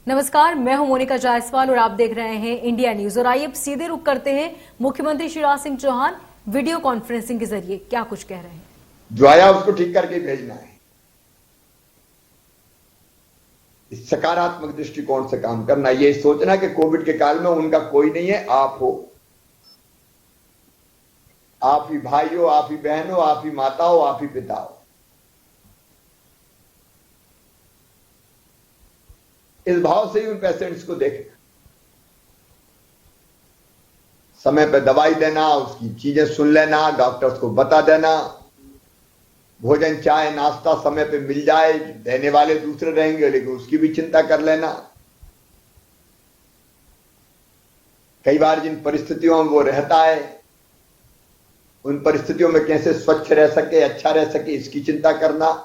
नमस्कार, मैं हूं मोनिका जायसवाल और आप देख रहे हैं इंडिया न्यूज। और आइए अब सीधे रुख करते हैं मुख्यमंत्री शिवराज सिंह चौहान वीडियो कॉन्फ्रेंसिंग के जरिए क्या कुछ कह रहे हैं। जो आया उसको ठीक करके भेजना है। इस सकारात्मक दृष्टिकोण से काम करना, ये सोचना कि कोविड के काल में उनका कोई नहीं है, आप हो। आप ही भाई हो, आप ही बहन हो, आप ही माता हो, आप ही पिता हो। इस भाव से ही उन पेशेंट्स को देखना, समय पर दवाई देना, उसकी चीजें सुन लेना, डॉक्टर्स को बता देना, भोजन चाय नाश्ता समय पे मिल जाए, देने वाले दूसरे रहेंगे लेकिन उसकी भी चिंता कर लेना। कई बार जिन परिस्थितियों में वो रहता है, उन परिस्थितियों में कैसे स्वच्छ रह सके, अच्छा रह सके, इसकी चिंता करना,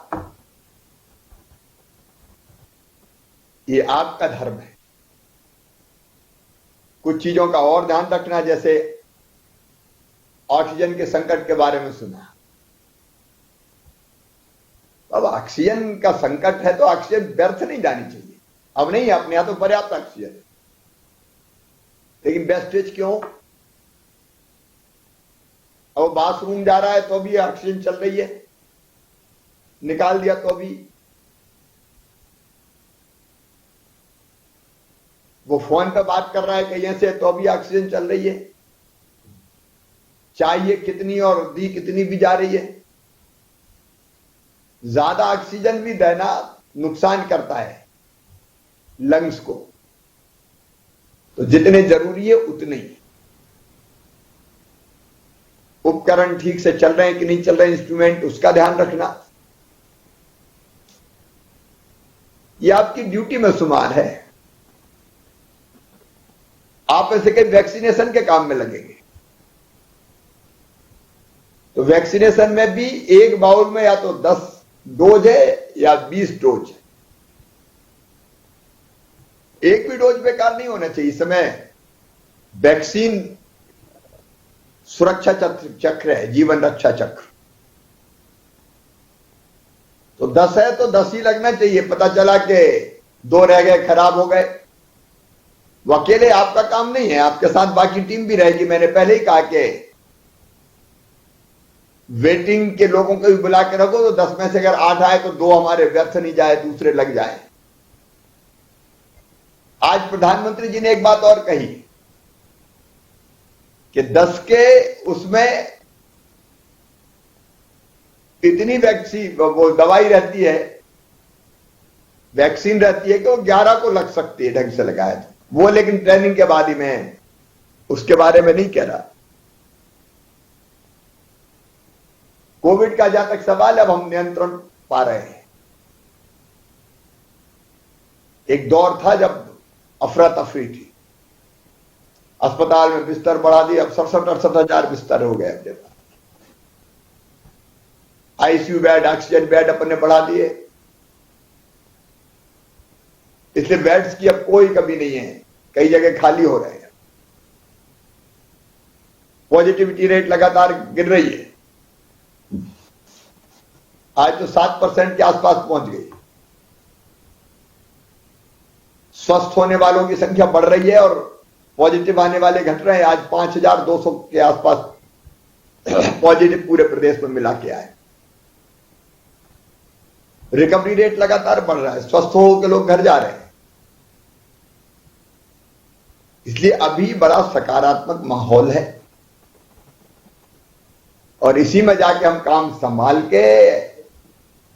ये आपका धर्म है। कुछ चीजों का और ध्यान रखना, जैसे ऑक्सीजन के संकट के बारे में सुना। अब ऑक्सीजन का संकट है तो ऑक्सीजन व्यर्थ नहीं जानी चाहिए। अब नहीं, अपने यहां तो पर्याप्त ऑक्सीजन है, लेकिन वेस्टेज क्यों? अब बाथरूम जा रहा है तो भी ऑक्सीजन चल रही है, निकाल दिया तो भी। वो फोन पे बात कर रहा है कहीं से तो भी ऑक्सीजन चल रही है। चाहिए कितनी और दी कितनी भी जा रही है। ज्यादा ऑक्सीजन भी देना नुकसान करता है लंग्स को, तो जितने जरूरी है उतने ही। उपकरण ठीक से चल रहे हैं कि नहीं चल रहे, इंस्ट्रूमेंट, उसका ध्यान रखना। यह आपकी ड्यूटी में शुमार है। आप ऐसे कई वैक्सीनेशन के काम में लगेंगे, तो वैक्सीनेशन में भी एक बाउल में या तो 10 डोज है या 20 डोज है। एक भी डोज बेकार नहीं होना चाहिए। इस समय वैक्सीन सुरक्षा चक्र है, जीवन रक्षा चक्र। तो 10 है तो 10 ही लगना चाहिए। पता चला कि 2 रह गए, खराब हो गए, वो अकेले आपका काम नहीं है, आपके साथ बाकी टीम भी रहेगी। मैंने पहले ही कहा कि वेटिंग के लोगों को भी बुला के रखो, तो 10 में से अगर 8 आए तो 2 हमारे व्यर्थ नहीं जाए, दूसरे लग जाए। आज प्रधानमंत्री जी ने एक बात और कही कि 10 के उसमें इतनी वैक्सीन, वो दवाई रहती है, वैक्सीन रहती है कि वो 11 को लग सकती है ढंग से लगाए तो। वो लेकिन ट्रेनिंग के बाद ही मैं उसके बारे में नहीं कह रहा। कोविड का जहां तक सवाल, अब हम नियंत्रण पा रहे हैं। एक दौर था जब अफरा तफरी थी, अस्पताल में बिस्तर बढ़ा दिए, अब 67-68 हजार बिस्तर हो गए अपने पास। आईसीयू बेड, ऑक्सीजन बेड अपने बढ़ा दिए, इसलिए बेड्स की अब कोई कमी नहीं है। कई जगह खाली हो रहे हैं। पॉजिटिविटी रेट लगातार गिर रही है, आज तो 7% के आसपास पहुंच गई। स्वस्थ होने वालों की संख्या बढ़ रही है और पॉजिटिव आने वाले घट रहे हैं। आज 5200 के आसपास पॉजिटिव पूरे प्रदेश में मिला के आए। रिकवरी रेट लगातार बढ़ रहा है, स्वस्थ होकर लोग घर जा रहे हैं। इसलिए अभी बड़ा सकारात्मक माहौल है और इसी में जाके हम काम संभाल के,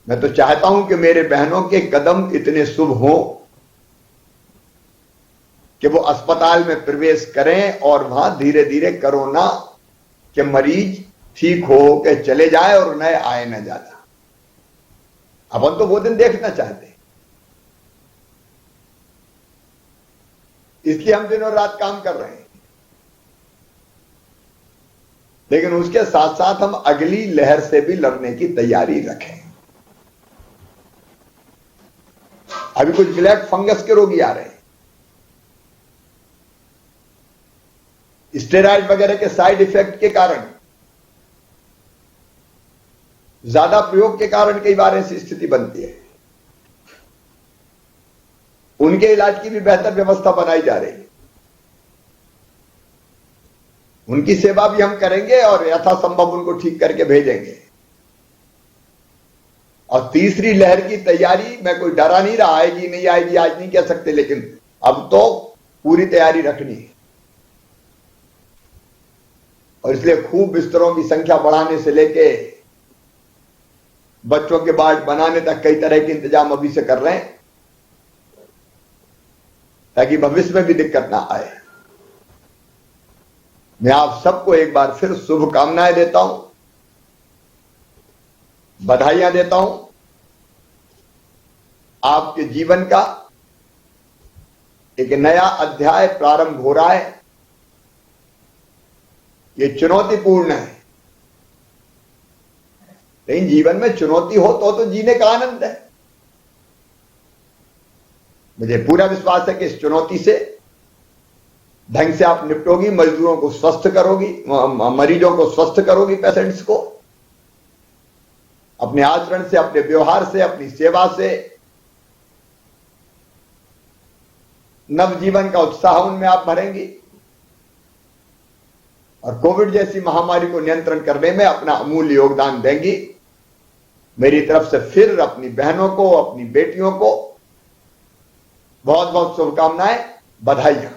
मैं तो चाहता हूं कि मेरे बहनों के कदम इतने शुभ हों कि वो अस्पताल में प्रवेश करें और वहां धीरे धीरे कोरोना के मरीज ठीक हो के चले जाए और नए आए न ज्यादा। अपन तो वो दिन देखना चाहते हैं, इसलिए हम दिनों रात काम कर रहे हैं। लेकिन उसके साथ साथ हम अगली लहर से भी लड़ने की तैयारी रखें। अभी कुछ ब्लैक फंगस के रोगी आ रहे हैं, स्टेरॉइड वगैरह के साइड इफेक्ट के कारण, ज्यादा प्रयोग के कारण कई बार ऐसी स्थिति बनती है। उनके इलाज की भी बेहतर व्यवस्था बनाई जा रही है। उनकी सेवा भी हम करेंगे और यथासंभव उनको ठीक करके भेजेंगे। और तीसरी लहर की तैयारी में कोई डरा नहीं रहा, आएगी नहीं आएगी आज नहीं कह सकते, लेकिन अब तो पूरी तैयारी रखनी है। और इसलिए खूब बिस्तरों की संख्या बढ़ाने से लेके बच्चों के वार्ड बनाने तक कई तरह के इंतजाम अभी से कर रहे हैं, ताकि भविष्य में भी दिक्कत ना आए। मैं आप सबको एक बार फिर शुभकामनाएं देता हूं, बधाइयां देता हूं। आपके जीवन का एक नया अध्याय प्रारंभ हो रहा है। ये चुनौतीपूर्ण है, लेकिन जीवन में चुनौती हो तो जीने का आनंद है। मुझे पूरा विश्वास है कि इस चुनौती से ढंग से आप निपटोगी, मजदूरों को स्वस्थ करोगी, मरीजों को स्वस्थ करोगी, पेशेंट्स को, अपने आचरण से, अपने व्यवहार से, अपनी सेवा से नवजीवन का उत्साह उनमें आप भरेंगी और कोविड जैसी महामारी को नियंत्रण करने में अपना अमूल्य योगदान देंगी। मेरी तरफ से फिर अपनी बहनों को, अपनी बेटियों को बहुत बहुत शुभकामनाएं, बधाइयां।